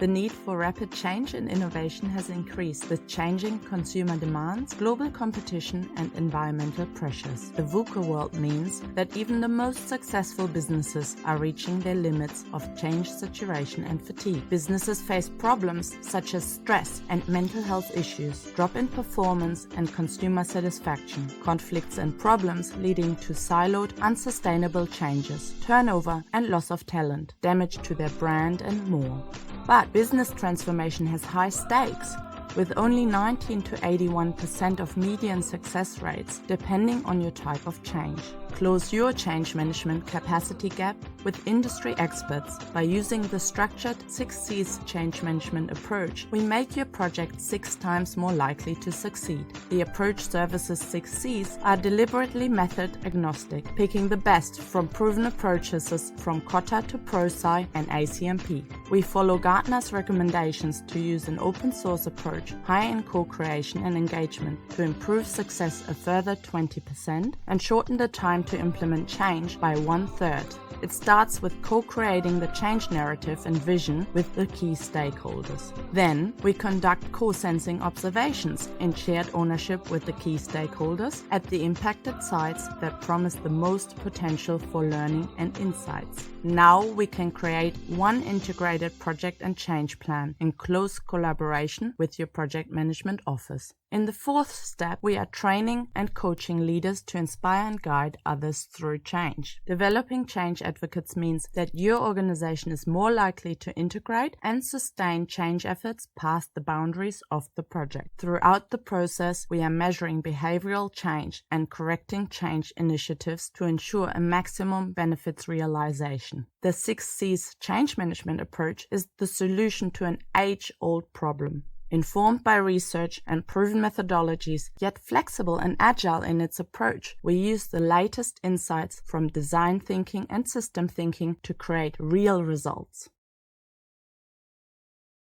The need for rapid change and innovation has increased with changing consumer demands, global competition, and environmental pressures. The VUCA world means that even the most successful businesses are reaching their limits of change saturation and fatigue. Businesses face problems such as stress and mental health issues, drop in performance and consumer satisfaction, conflicts and problems leading to siloed, unsustainable changes, turnover and loss of talent, damage to their brand and more. But business transformation has high stakes, with only 19 to 81% of median success rates depending on your type of change. Close your change management capacity gap with industry experts by using the structured 6C's change management approach. We make your project 6 times more likely to succeed. The approach services 6C's are deliberately method agnostic, picking the best from proven approaches from Kotta to ProSci and ACMP. We follow Gartner's recommendations to use an open source approach, high in co-creation and engagement, to improve success a further 20% and shorten the time to implement change by 1/3. It starts with co-creating the change narrative and vision with the key stakeholders. Then we conduct co-sensing observations in shared ownership with the key stakeholders at the impacted sites that promise the most potential for learning and insights. Now we can create one integrated project and change plan in close collaboration with your project management office. In the 4th step, we are training and coaching leaders to inspire and guide others through change. Developing change advocates means that your organization is more likely to integrate and sustain change efforts past the boundaries of the project. Throughout the process, we are measuring behavioral change and correcting change initiatives to ensure a maximum benefits realization. The 6C's change management approach is the solution to an age-old problem. Informed by research and proven methodologies, yet flexible and agile in its approach, we use the latest insights from design thinking and system thinking to create real results.